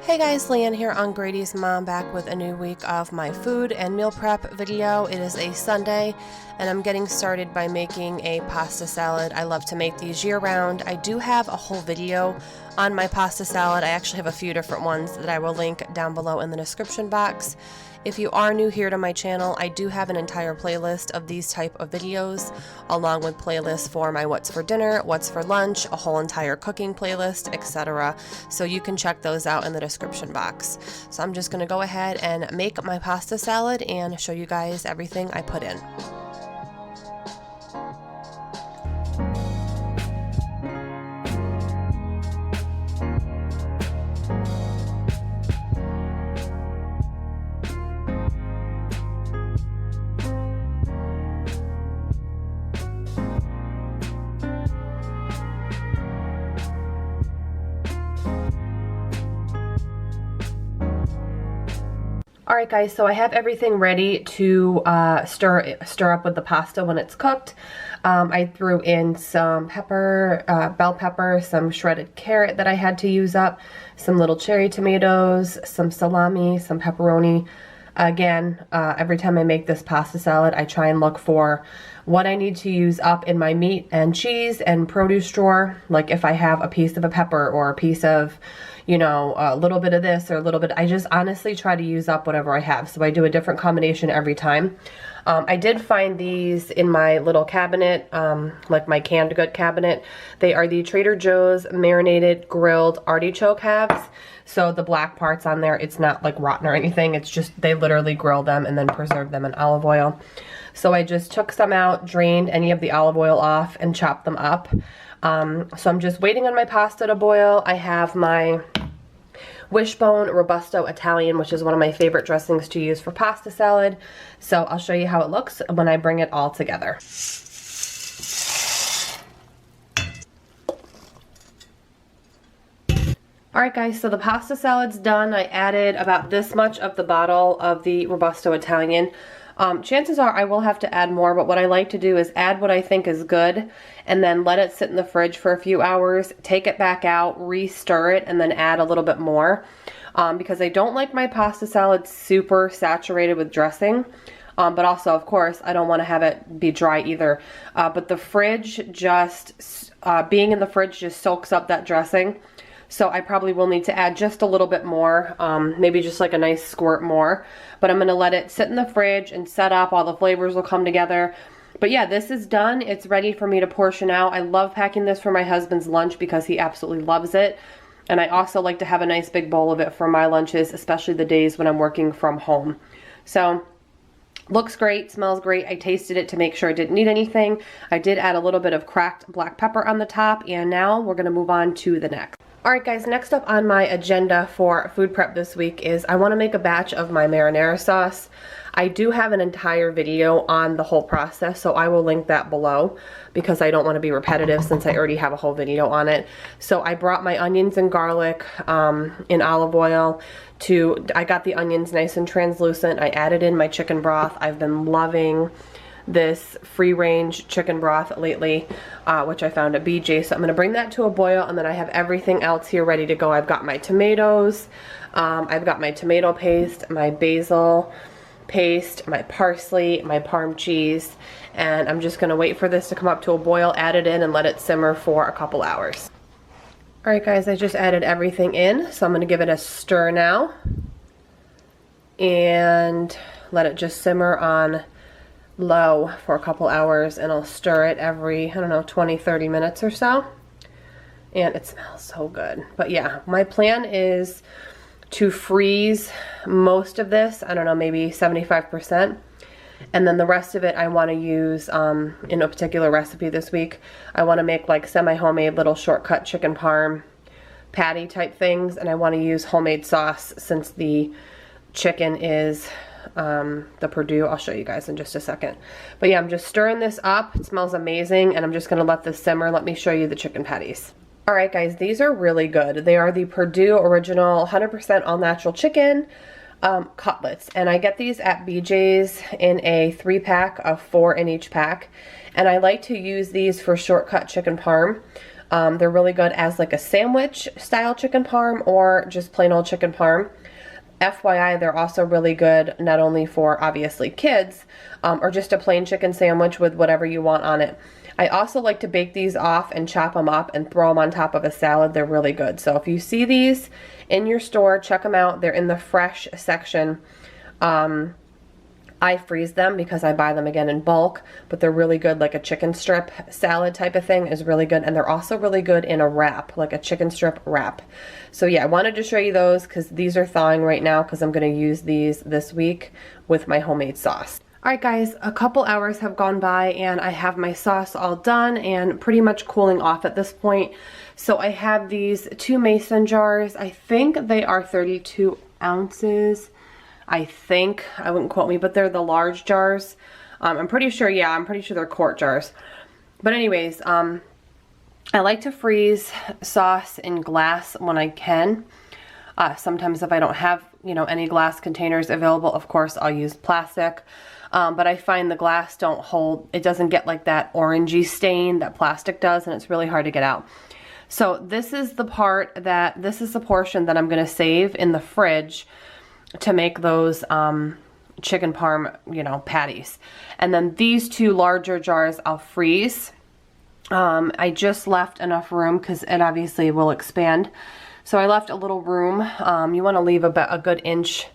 Hey guys, Leanne here on Grady's Mom, back with a new week of my food and meal prep video. It is a Sunday and I'm getting started by making a pasta salad. I love to make these year round. I do have a whole video on my pasta salad. I actually have a few different ones that I will link down below in the description box. If you are new here to my channel, I do have an entire playlist of these type of videos, along with playlists for my what's for dinner, what's for lunch, a whole entire cooking playlist, etc. So you can check those out in the description box. So I'm just going to go ahead and make my pasta salad and show you guys everything I put in. Alright guys, so I have everything ready to stir up with the pasta when it's cooked. I threw in some pepper, bell pepper, some shredded carrot that I had to use up, some little cherry tomatoes, some salami, some pepperoni. Again, every time I make this pasta salad, I try and look for what I need to use up in my meat and cheese and produce drawer. Like if I have a piece of a pepper or a piece of, you know, a little bit of this or a little bit, I just honestly try to use up whatever I have. So I do a different combination every time. I did find these in my little cabinet, like my canned good cabinet. They are the Trader Joe's marinated grilled artichoke halves. So the black parts on there, it's not like rotten or anything. It's just they literally grill them and then preserve them in olive oil. So I just took some out, drained any of the olive oil off, and chopped them up. So I'm just waiting on my pasta to boil. I have my Wishbone Robusto Italian, which is one of my favorite dressings to use for pasta salad. So I'll show you how it looks when I bring it all together. Alright guys, so the pasta salad's done. I added about this much of the bottle of the Robusto Italian. Chances are I will have to add more, but what I like to do is add what I think is good and then let it sit in the fridge for a few hours, take it back out, re-stir it, and then add a little bit more. Because I don't like my pasta salad super saturated with dressing. But also, of course, I don't want to have it be dry either. But the fridge just, being in the fridge just soaks up that dressing. So I probably will need to add just a little bit more, maybe just like a nice squirt more. But I'm going to let it sit in the fridge and set up. All the flavors will come together. But yeah, this is done. It's ready for me to portion out. I love packing this for my husband's lunch because he absolutely loves it. And I also like to have a nice big bowl of it for my lunches, especially the days when I'm working from home. So looks great, smells great. I tasted it to make sure it didn't need anything. I did add a little bit of cracked black pepper on the top, and now we're going to move on to the next. Alright guys, next up on my agenda for food prep this week is I want to make a batch of my marinara sauce. I do have an entire video on the whole process, so I will link that below because I don't want to be repetitive since I already have a whole video on it. So I brought my onions and garlic in olive oil. I got the onions nice and translucent. I added in my chicken broth. I've been loving this free-range chicken broth lately, which I found at BJ. So I'm going to bring that to a boil, and then I have everything else here ready to go. I've got my tomatoes, I've got my tomato paste, my basil paste, my parsley, my parm cheese, and I'm just going to wait for this to come up to a boil, add it in, and let it simmer for a couple hours. Alright guys, I just added everything in, so I'm going to give it a stir now and let it just simmer on low for a couple hours, and I'll stir it every, I don't know, 20-30 minutes or so, and it smells so good. But yeah, my plan is to freeze most of this, I don't know, maybe 75%, and then the rest of it I want to use in a particular recipe this week. I want to make like semi-homemade little shortcut chicken parm patty type things, and I want to use homemade sauce since the chicken is the Purdue. I'll show you guys in just a second. But yeah, I'm just stirring this up. It smells amazing, and I'm just going to let this simmer. Let me show you the chicken patties. Alright guys, these are really good. They are the Purdue Original 100% all natural chicken cutlets, and I get these at BJ's in a 3-pack of 4 in each pack, and I like to use these for shortcut chicken parm. They're really good as like a sandwich style chicken parm or just plain old chicken parm. FYI, they're also really good not only for obviously kids or just a plain chicken sandwich with whatever you want on it. I also like to bake these off and chop them up and throw them on top of a salad. They're really good. So if you see these in your store, check them out. They're in the fresh section. I freeze them because I buy them again in bulk, but they're really good. Like a chicken strip salad type of thing is really good. And they're also really good in a wrap, like a chicken strip wrap. So yeah, I wanted to show you those because these are thawing right now because I'm going to use these this week with my homemade sauce. Alright guys, a couple hours have gone by and I have my sauce all done and pretty much cooling off at this point. So I have these 2 mason jars. I think they are 32 ounces. I think, I wouldn't quote me, but they're the large jars. I'm pretty sure, yeah, I'm pretty sure they're quart jars. But anyways, I like to freeze sauce in glass when I can. Sometimes if I don't have, you know, any glass containers available, of course, I'll use plastic. But I find the glass don't hold, it doesn't get like that orangey stain that plastic does, and it's really hard to get out. So this is the this is the portion that I'm going to save in the fridge to make those chicken parm, you know, patties. And then these 2 larger jars I'll freeze. I just left enough room because it obviously will expand. So I left a little room. You want to leave about a good inch,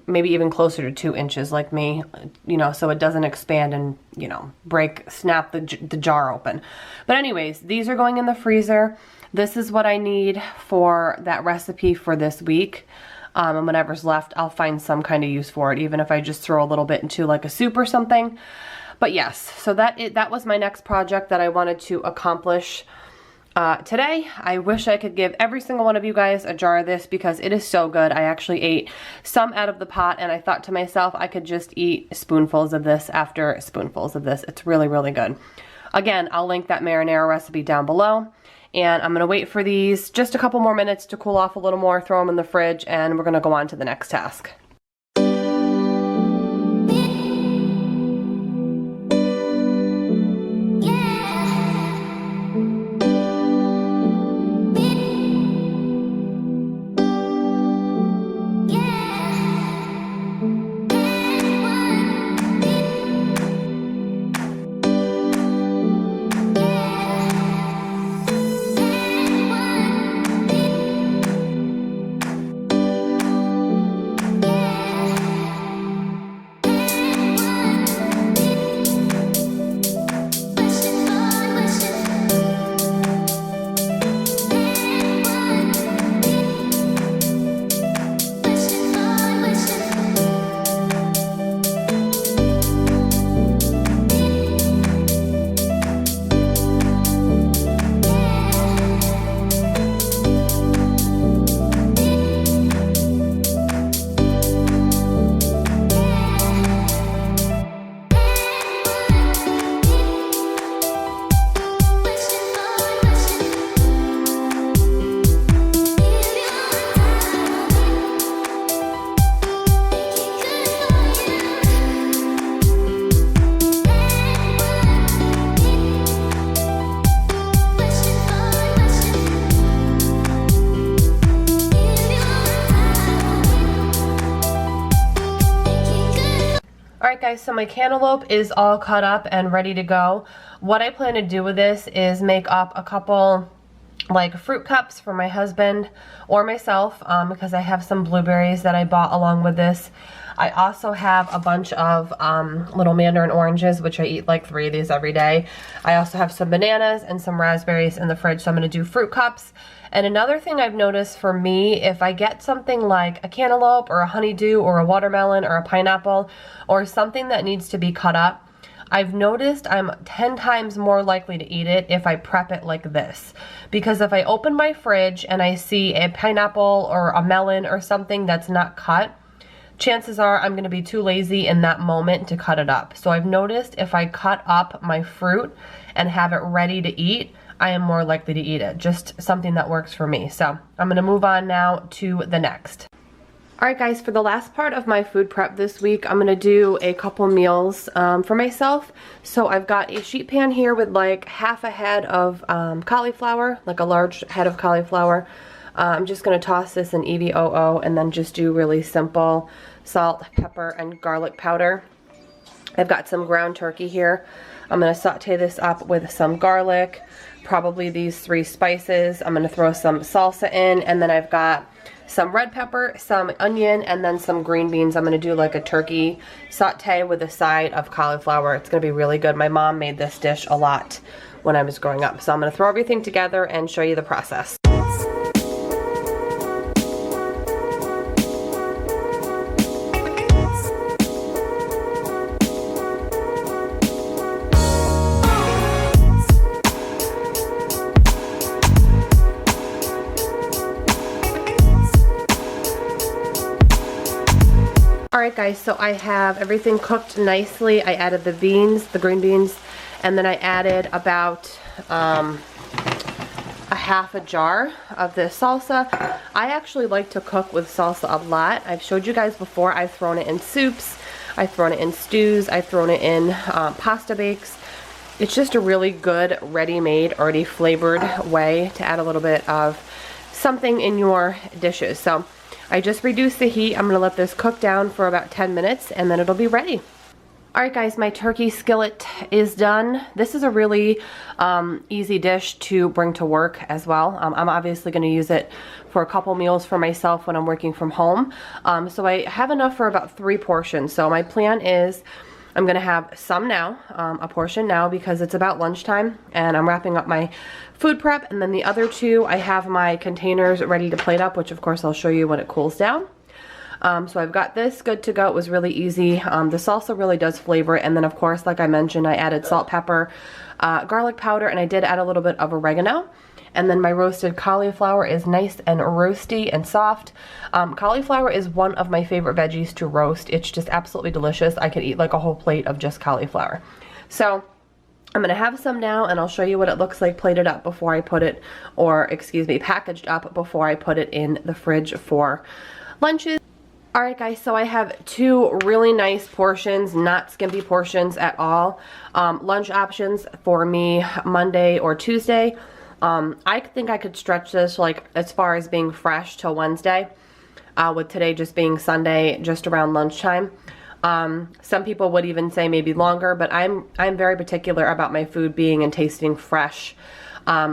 maybe even closer to 2 inches like me, you know, so it doesn't expand and, you know, snap the jar open. But anyways, these are going in the freezer. This is what I need for that recipe for this week. And whatever's left, I'll find some kind of use for it, even if I just throw a little bit into like a soup or something. But yes, so that was my next project that I wanted to accomplish today. I wish I could give every single one of you guys a jar of this because it is so good. I actually ate some out of the pot and I thought to myself I could just eat spoonfuls of this after spoonfuls of this. It's really, really good. Again, I'll link that marinara recipe down below. And I'm going to wait for these just a couple more minutes to cool off a little more, throw them in the fridge, and we're going to go on to the next task. Alright guys, so my cantaloupe is all cut up and ready to go. What I plan to do with this is make up a couple like fruit cups for my husband or myself because I have some blueberries that I bought along with this. I also have a bunch of little mandarin oranges, which I eat like 3 of these every day. I also have some bananas and some raspberries in the fridge, so I'm going to do fruit cups. And another thing I've noticed for me, if I get something like a cantaloupe or a honeydew or a watermelon or a pineapple or something that needs to be cut up, I've noticed I'm 10 times more likely to eat it if I prep it like this. Because if I open my fridge and I see a pineapple or a melon or something that's not cut, chances are I'm going to be too lazy in that moment to cut it up. So I've noticed if I cut up my fruit and have it ready to eat, I am more likely to eat it. Just something that works for me. So I'm going to move on now to the next. Alright guys, for the last part of my food prep this week, I'm going to do a couple meals for myself. So I've got a sheet pan here with like half a head of cauliflower, like a large head of cauliflower. I'm just going to toss this in EVOO and then just do really simple salt, pepper, and garlic powder. I've got some ground turkey here. I'm going to saute this up with some garlic, probably these 3 spices. I'm going to throw some salsa in, and then I've got some red pepper, some onion, and then some green beans. I'm going to do like a turkey saute with a side of cauliflower. It's going to be really good. My mom made this dish a lot when I was growing up. So I'm going to throw everything together and show you the process. Alright guys, so I have everything cooked nicely. I added the beans, the green beans, and then I added about a half a jar of the salsa. I actually like to cook with salsa a lot. I've showed you guys before. I've thrown it in soups, I've thrown it in stews, I've thrown it in pasta bakes. It's just a really good, ready-made, already flavored way to add a little bit of something in your dishes. So I just reduced the heat. I'm going to let this cook down for about 10 minutes and then it'll be ready. Alright guys, my turkey skillet is done. This is a really easy dish to bring to work as well. I'm obviously going to use it for a couple meals for myself when I'm working from home. So I have enough for about 3 portions. So my plan is I'm going to have some now, a portion now because it's about lunchtime and I'm wrapping up my food prep, and then the other 2 I have my containers ready to plate up, which of course I'll show you when it cools down. So I've got this good to go. It was really easy. The salsa really does flavor it, and then of course, like I mentioned, I added salt, pepper, garlic powder, and I did add a little bit of oregano. And then my roasted cauliflower is nice and roasty and soft. Cauliflower is one of my favorite veggies to roast. It's just absolutely delicious. I could eat like a whole plate of just cauliflower. So I'm going to have some now and I'll show you what it looks like plated up before I put it, or excuse me, packaged up before I put it in the fridge for lunches. Alright guys, so I have 2 really nice portions, not skimpy portions at all. Lunch options for me Monday or Tuesday. I think I could stretch this like as far as being fresh till Wednesday, with today just being Sunday, just around lunchtime. Some people would even say maybe longer, but I'm very particular about my food being and tasting fresh.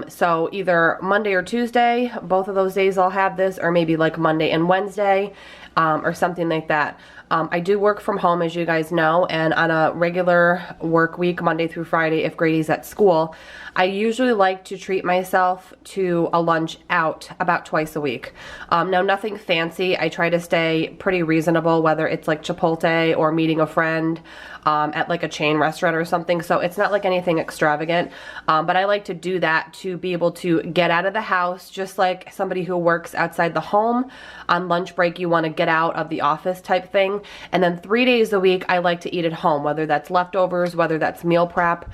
So either Monday or Tuesday, both of those days I'll have this, or maybe like Monday and Wednesday, or something like that. I do work from home, as you guys know, and on a regular work week, Monday through Friday, if Grady's at school, I usually like to treat myself to a lunch out about twice a week. Now, nothing fancy. I try to stay pretty reasonable, whether it's like Chipotle or meeting a friend at like a chain restaurant or something. So it's not like anything extravagant, but I like to do that to be able to get out of the house, just like somebody who works outside the home. On lunch break, you want to get out of the office type thing. And then 3 days a week, I like to eat at home, whether that's leftovers, whether that's meal prep,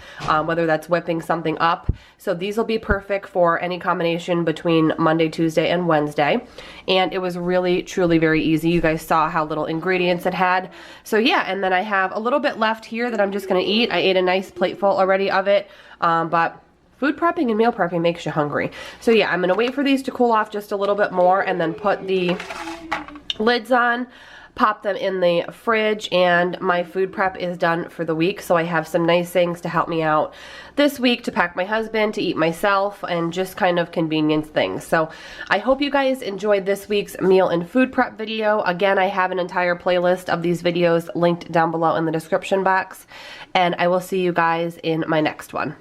whether that's whipping something up. So these will be perfect for any combination between Monday, Tuesday, and Wednesday. And it was really, truly very easy. You guys saw how little ingredients it had. So yeah, and then I have a little bit left here that I'm just going to eat. I ate a nice plateful already of it, but food prepping and meal prepping makes you hungry. So yeah, I'm going to wait for these to cool off just a little bit more and then put the lids on, pop them in the fridge, and my food prep is done for the week. So I have some nice things to help me out this week, to pack my husband, to eat myself, and just kind of convenience things. So I hope you guys enjoyed this week's meal and food prep video. Again, I have an entire playlist of these videos linked down below in the description box, and I will see you guys in my next one.